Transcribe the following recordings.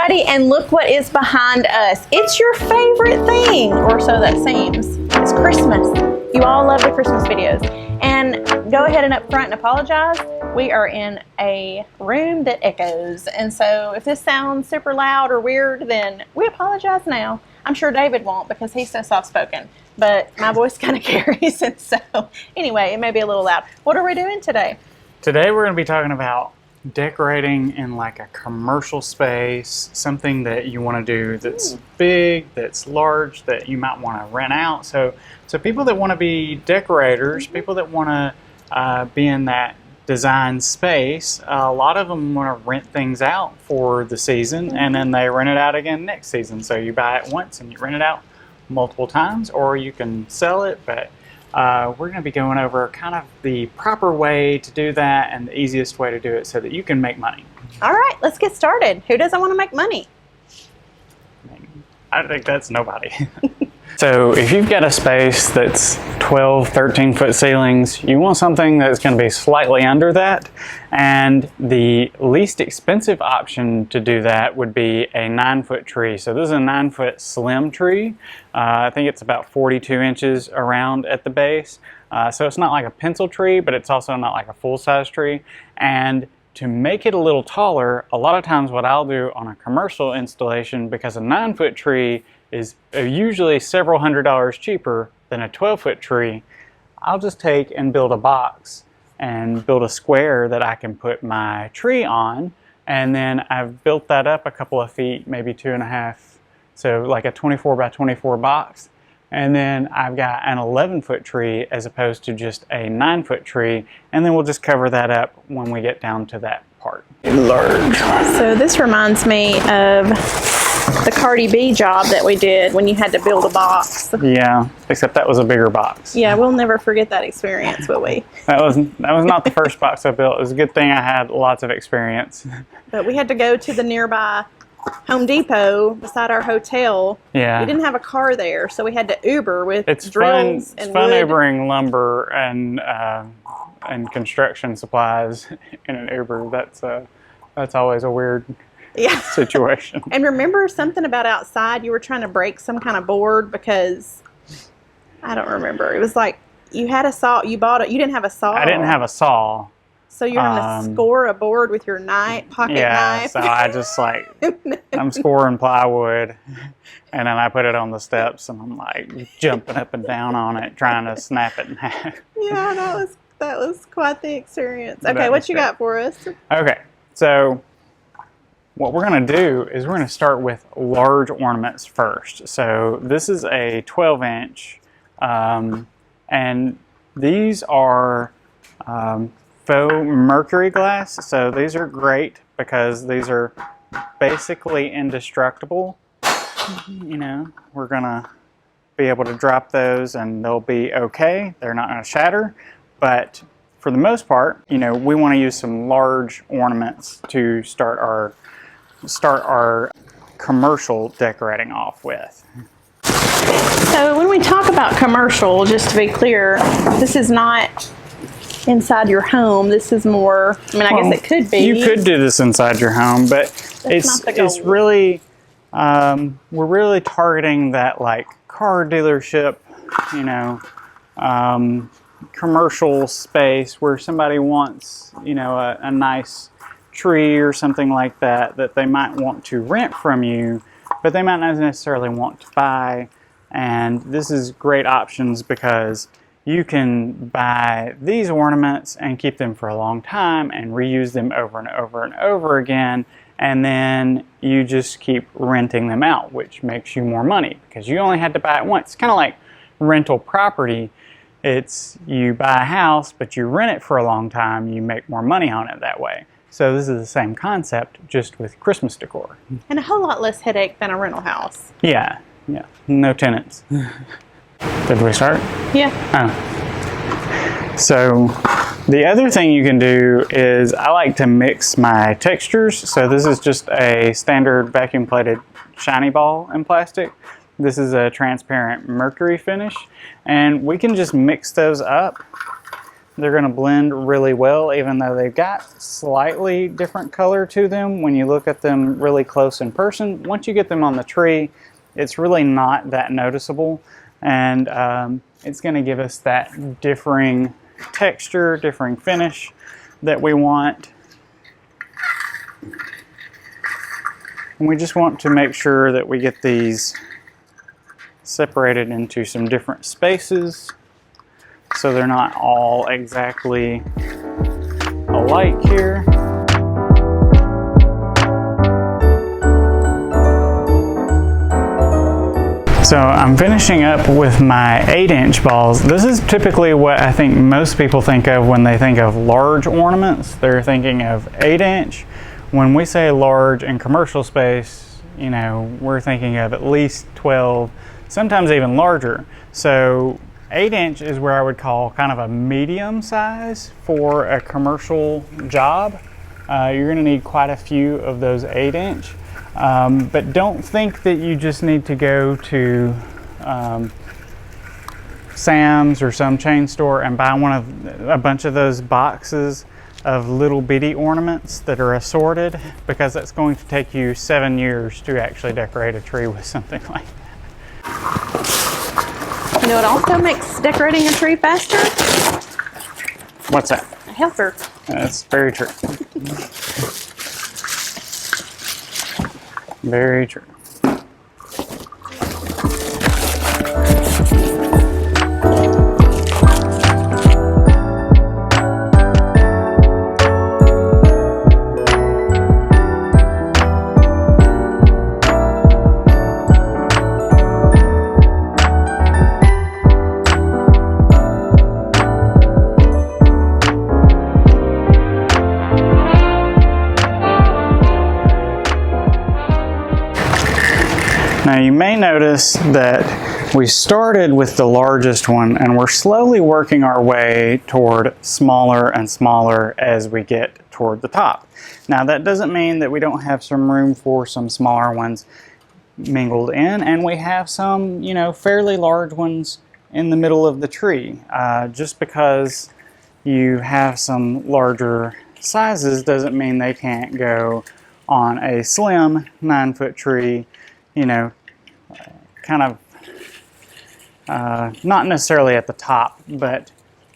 everybody, and look what is behind us. It's your favorite thing, or so that seems. It's Christmas. You all love the Christmas videos. And go ahead and up front and apologize. We are in a room that echoes. And so if this sounds super loud or weird, then we apologize now. I'm sure David won't because he's so soft-spoken. But my voice kind of carries, and so anyway, it may be a little loud. What are we doing today? Today we're going to be talking about decorating in like a commercial space, something that you want to do that's big, that's large, that you might want to rent out. So people that want to be decorators, people that want to be in that design space, a lot of them want to rent things out for the season, and then they rent it out again next season. So you buy it once and you rent it out multiple times, or you can sell it. But we're going to be going over kind of the proper way to do that and the easiest way to do it so that you can make money. All right, let's get started. Who doesn't want to make money? I think that's nobody. So if you've got a space that's 12, 13 foot ceilings, you want something that's going to be slightly under that. And the least expensive option to do that would be a 9-foot tree. So this is a 9-foot slim tree. I think it's about 42 inches around at the base. So it's not like a pencil tree, but it's also not like a full-size tree. And to make it a little taller, a lot of times what I'll do on a commercial installation, because a 9-foot tree is usually several $100s cheaper than a 12-foot tree, I'll just take and build a box and build a square that I can put my tree on, and then I've built that up a couple of feet, maybe 2.5, so like a 24 by 24 box. And then I've got an 11-foot tree as opposed to just a 9-foot tree, and then we'll just cover that up when we get down to that part. Large. So this reminds me of the Cardi B job that we did when you had to build a box. Yeah, except that was a bigger box. Yeah, we'll never forget that experience, will we? That was not the first box I built. It was a good thing I had lots of experience. But we had to go to the nearby Home Depot beside our hotel. Yeah. We didn't have a car there, so we had to Uber with drills and wood. It's fun Ubering lumber and construction supplies in an Uber. That's always a weird situation. And remember something about outside? You were trying to break some kind of board because I don't remember. It was like you had a saw. You didn't have a saw. I didn't have a saw. So you're going to score a board with your pocket knife? Yeah, so I just like, I'm scoring plywood, and then I put it on the steps, and I'm like jumping up and down on it, trying to snap it in half. Yeah, that was quite the experience. Okay, what you got for us? Okay, so what we're going to do is we're going to start with large ornaments first. So this is a 12-inch, and these are faux mercury glass. So these are great because these are basically indestructible. You know, we're gonna be able to drop those and they'll be okay. They're not gonna shatter, but for the most part, you know, we want to use some large ornaments to start our commercial decorating off with. So when we talk about commercial, just to be clear, this is not inside your home. This is more, I mean, I guess it could be. You could do this inside your home, but it's really, we're really targeting that like car dealership, you know, commercial space where somebody wants, you know, a nice tree or something like that they might want to rent from you, but they might not necessarily want to buy. And this is great options because you can buy these ornaments and keep them for a long time and reuse them over and over and over again, and then you just keep renting them out, which makes you more money because you only had to buy it once. It's kind of like rental property. It's you buy a house, but you rent it for a long time, you make more money on it that way. So this is the same concept, just with Christmas decor. And a whole lot less headache than a rental house. Yeah, no tenants. Did we start? Yeah. Oh. So the other thing you can do is I like to mix my textures. So this is just a standard vacuum plated shiny ball in plastic. This is a transparent mercury finish, and we can just mix those up They're going to blend really well, even though they've got slightly different color to them when you look at them really close in person. Once you get them on the tree, it's really not that noticeable, and it's going to give us that differing texture, differing finish that we want. And we just want to make sure that we get these separated into some different spaces so they're not all exactly alike here. So I'm finishing up with my 8-inch balls. This is typically what I think most people think of when they think of large ornaments. They're thinking of 8-inch. When we say large in commercial space, you know, we're thinking of at least 12, sometimes even larger. So 8-inch is where I would call kind of a medium size for a commercial job. You're going to need quite a few of those 8-inch. But don't think that you just need to go to Sam's or some chain store and buy a bunch of those boxes of little bitty ornaments that are assorted, because that's going to take you 7 years to actually decorate a tree with something like that. You know what also makes decorating a tree faster? What's that? A helper. That's very true. Very true. Now you may notice that we started with the largest one and we're slowly working our way toward smaller and smaller as we get toward the top. Now that doesn't mean that we don't have some room for some smaller ones mingled in, and we have some, you know, fairly large ones in the middle of the tree. Just because you have some larger sizes doesn't mean they can't go on a slim 9-foot tree, you know, kind of not necessarily at the top, but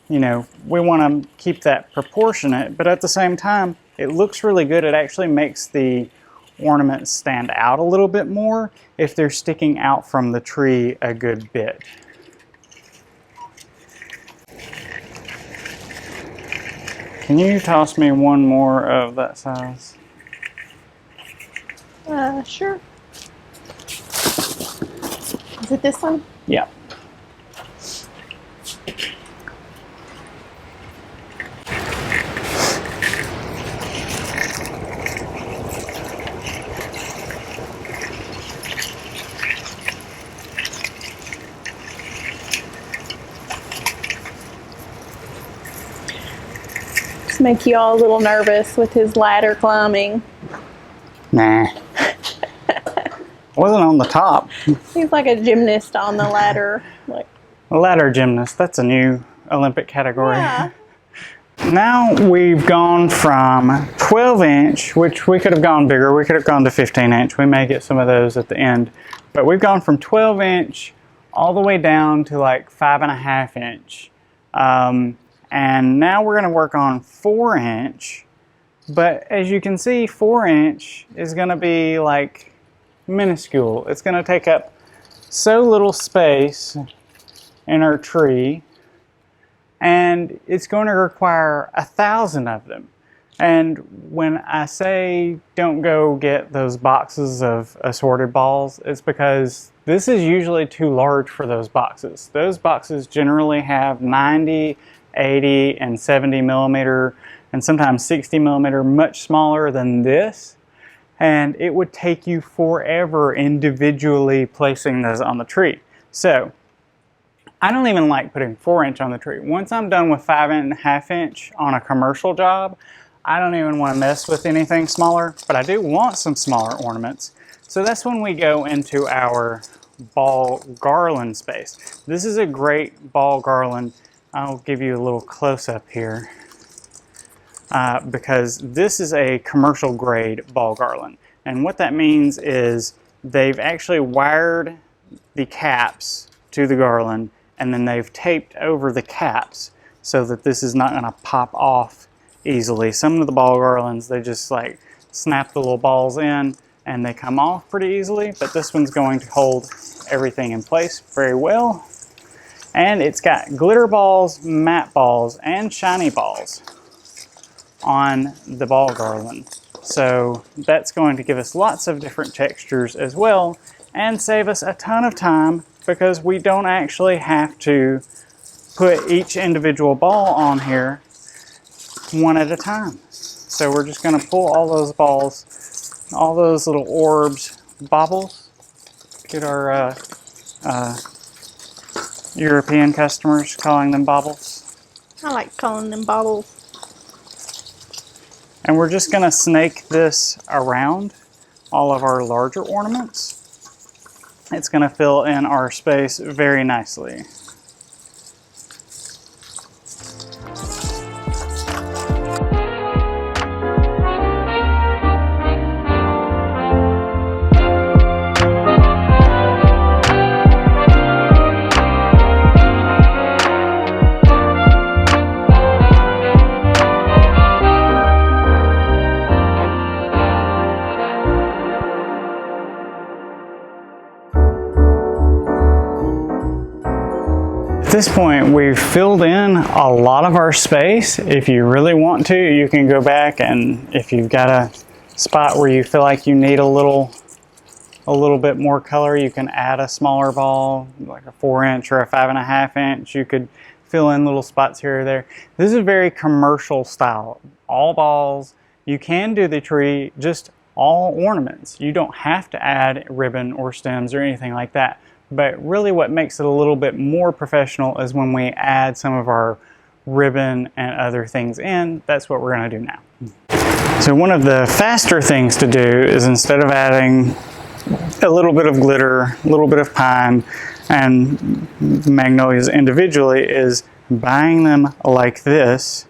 you know, we want to keep that proportionate, but at the same time it looks really good. It actually makes the ornaments stand out a little bit more if they're sticking out from the tree a good bit. Can you toss me one more of that size? Sure. Is it this one? Yeah. Just make you all a little nervous with his ladder climbing. Nah. Wasn't on the top. He's like a gymnast on the ladder. Like A ladder gymnast, that's a new Olympic category. yeah. Now we've gone from 12-inch, which we could have gone bigger. We could have gone to 15-inch. We may get some of those at the end. But we've gone from 12-inch all the way down to like 5.5-inch. And now we're going to work on 4-inch. But as you can see, 4-inch is going to be like minuscule. It's going to take up so little space in our tree, and it's going to require 1,000 of them. And when I say don't go get those boxes of assorted balls, it's because this is usually too large for those boxes. Those boxes generally have 90, 80, and 70 millimeter, and sometimes 60 millimeter, much smaller than this. And it would take you forever individually placing those on the tree. So I don't even like putting 4-inch on the tree. Once I'm done with 5.5-inch on a commercial job, I don't even want to mess with anything smaller, but I do want some smaller ornaments. So that's when we go into our ball garland space. This is a great ball garland I'll give you a little close-up here because this is a commercial grade ball garland. And what that means is they've actually wired the caps to the garland, and then they've taped over the caps so that this is not going to pop off easily. Some of the ball garlands, they just like snap the little balls in and they come off pretty easily, but this one's going to hold everything in place very well. And it's got glitter balls, matte balls, and shiny balls on the ball garland. So that's going to give us lots of different textures as well and save us a ton of time because we don't actually have to put each individual ball on here one at a time. So we're just going to pull all those balls, all those little orbs, baubles, get our European customers calling them baubles. I like calling them baubles. And we're just going to snake this around all of our larger ornaments. It's going to fill in our space very nicely. At this point, we've filled in a lot of our space. If you really want to, you can go back, and if you've got a spot where you feel like you need a little bit more color, you can add a smaller ball, like a 4-inch or a 5.5-inch. You could fill in little spots here or there. This is a very commercial style. All balls. You can do the tree, just all ornaments. You don't have to add ribbon or stems or anything like that. But really what makes it a little bit more professional is when we add some of our ribbon and other things in. That's what we're going to do now. So one of the faster things to do is, instead of adding a little bit of glitter, a little bit of pine, and magnolias individually, is buying them like this,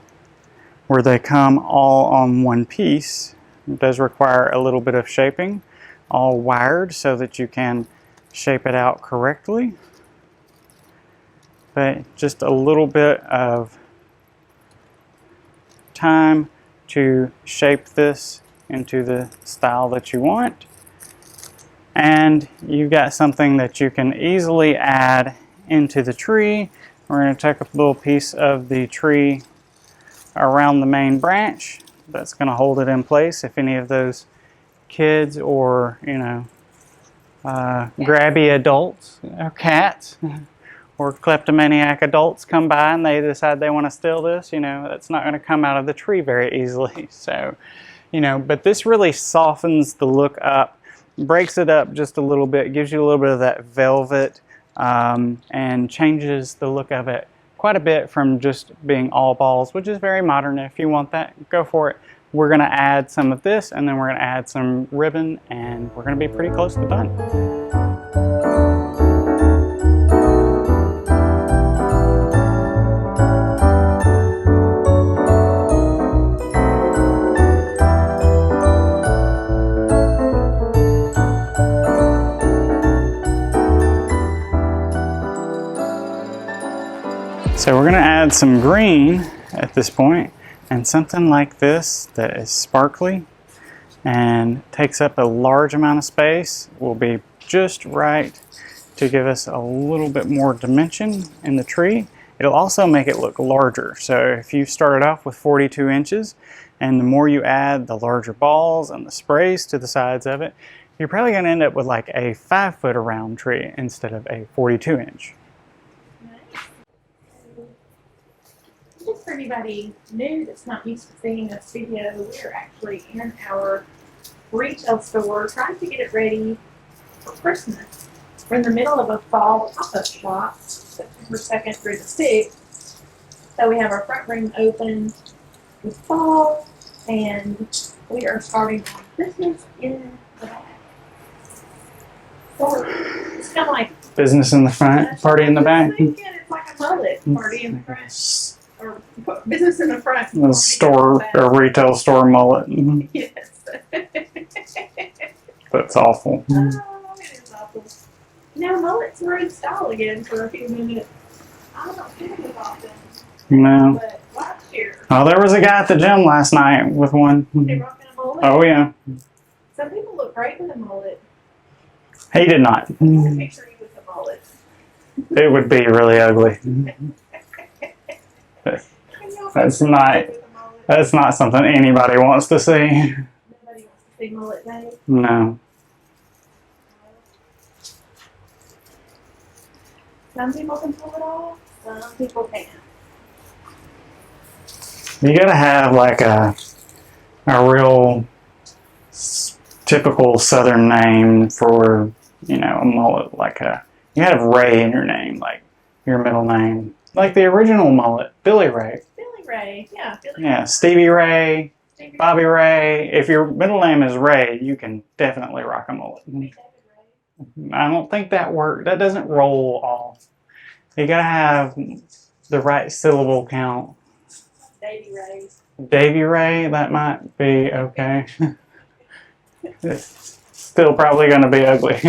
where they come all on one piece. It does require a little bit of shaping, all wired so that you can shape it out correctly, but just a little bit of time to shape this into the style that you want, and you've got something that you can easily add into the tree. We're going to take a little piece of the tree around the main branch. That's going to hold it in place if any of those kids or, grabby adults or cats or kleptomaniac adults come by and they decide they want to steal this, that's not going to come out of the tree very easily. So, but this really softens the look up, breaks it up just a little bit, gives you a little bit of that velvet, and changes the look of it quite a bit from just being all balls, which is very modern. If you want that, go for it. We're going to add some of this, and then we're going to add some ribbon, and we're going to be pretty close to done. So we're going to add some green at this point. And something like this that is sparkly and takes up a large amount of space will be just right to give us a little bit more dimension in the tree. It'll also make it look larger. So if you started off with 42 inches, and the more you add the larger balls and the sprays to the sides of it, you're probably going to end up with like a 5-foot around tree instead of a 42-inch. For anybody new that's not used to seeing this video, we're actually in our retail store trying to get it ready for Christmas. We're in the middle of a fall pop-up shop, September 2nd through the 6th. So we have our front room open with fall, and we are starting on Christmas in the back. So it's kind of like Business in the front, party in the back. It's like a mullet party in the front. Or business in the front. A store, a retail store mullet. Yes. That's awful. Oh, it is awful. Now mullets were in style again for a few minutes. I don't see them as often. No. But last year, Oh, there was a guy at the gym last night with one. they rocking a mullet. Oh yeah. Some people look great with a mullet. He did not. I want to picture you with a mullet. It would be really ugly. That's not. That's not something anybody wants to see. Nobody wants to see mullet day. No. Some people can pull it off. Some people can't. You gotta have like a real typical Southern name for, you know, a mullet. Like you gotta have Ray in your name, like your middle name, like the original mullet, Billy Ray. Billy Ray, yeah. Billy Yeah, Ray. Stevie Ray, Stevie Bobby Ray. If your middle name is Ray, you can definitely rock a mullet. David Ray. I don't think that works. That doesn't roll off. You gotta have the right syllable count. Davy Ray. Davy Ray, that might be okay. It's still probably gonna be ugly.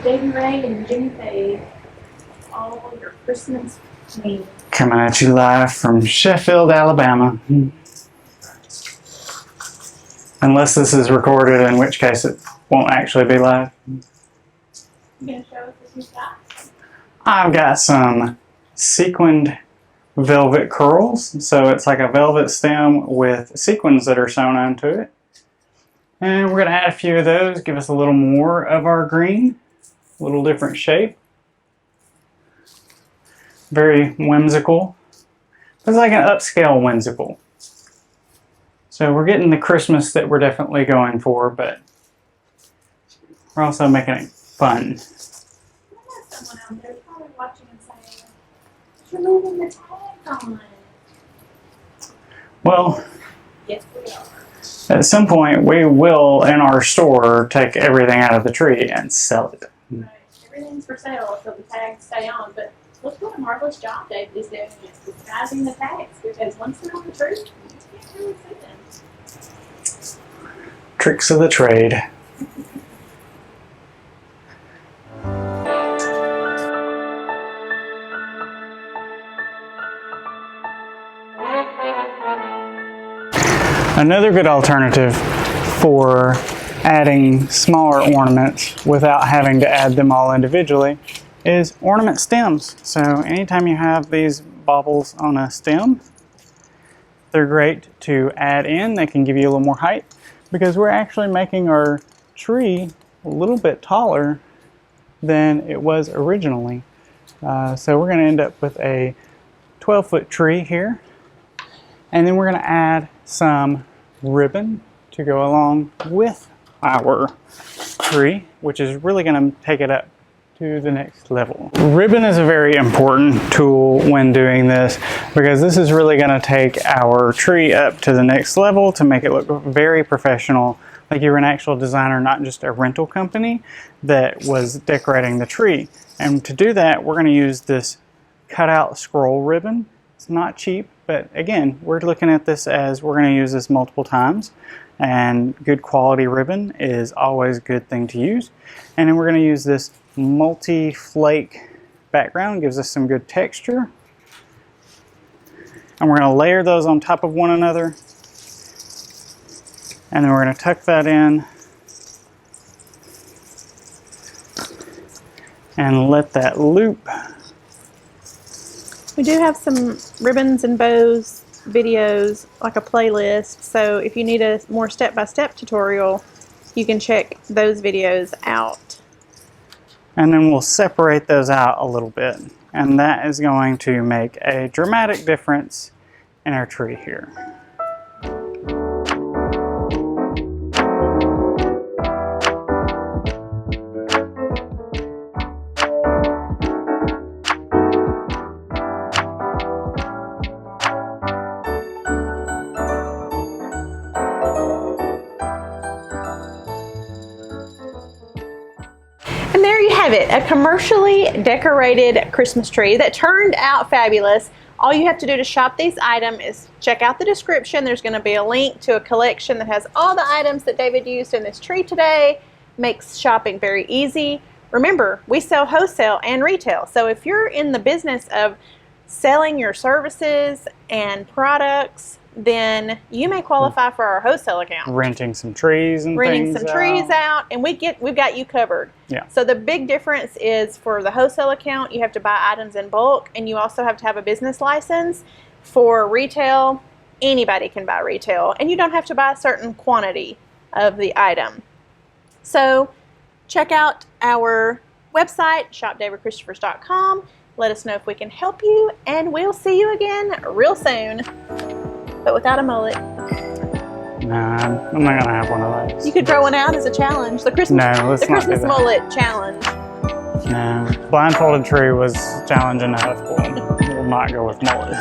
Davy Ray and Jimmy Page. All your Christmas memes. Coming at you live from Sheffield, Alabama. Unless this is recorded, in which case it won't actually be live. You gonna show us what you've got? I've got some sequined velvet curls. So it's like a velvet stem with sequins that are sewn onto it. And we're going to add a few of those, give us a little more of our green, a little different shape. Very whimsical. It's like an upscale whimsical. So we're getting the Christmas that we're definitely going for, but we're also making it fun. Someone out there probably watching and saying, "You're moving the tags on." Well, Yes, we are. at some point we will, in our store, take everything out of the tree and sell it. Right. Everything's for sale, so the tags stay on. But look what a marvelous job David is doing is disguising the tags, because once they're on the tree, you can't really see them. Tricks of the trade. Another good alternative for adding smaller ornaments without having to add them all individually is ornament stems. So anytime you have these baubles on a stem, they're great to add in. They can give you a little more height because we're actually making our tree a little bit taller than it was originally. So we're going to end up with a 12-foot tree here. And then we're going to add some ribbon to go along with our tree, which is really going to take it up to the next level. Ribbon is a very important tool when doing this because this is really going to take our tree up to the next level to make it look very professional, like you're an actual designer, not just a rental company that was decorating the tree. And to do that, we're going to use this cutout scroll ribbon. It's not cheap, but again, we're looking at this as we're going to use this multiple times, and good quality ribbon is always a good thing to use. And then we're going to use this multi-flake background, gives us some good texture. And we're going to layer those on top of one another. And then we're going to tuck that in and let that loop. We do have some ribbons and bows videos, like a playlist, so if you need a more step-by-step tutorial, you can check those videos out. And then we'll separate those out a little bit, and that is going to make a dramatic difference in our tree here. And there you have it, a commercially decorated Christmas tree that turned out fabulous. All you have to do to shop these items is check out the description. There's going to be a link to a collection that has all the items that David used in this tree today. Makes shopping very easy. Remember, we sell wholesale and retail. So if you're in the business of selling your services and products, then you may qualify for our wholesale account. Renting some trees and Renting things some trees out, and we've got you covered. Yeah. So the big difference is for the wholesale account, you have to buy items in bulk, and you also have to have a business license. For retail, anybody can buy retail, and you don't have to buy a certain quantity of the item. So check out our website, shopdavidchristopher's.com. Let us know if we can help you, and we'll see you again real soon. But without a mullet. Nah, I'm not gonna have one of those. You could throw one out as a challenge. The Christmas, let's the not do Christmas that. mullet challenge. No, blindfolded tree was challenge enough. We'll not go with mullet.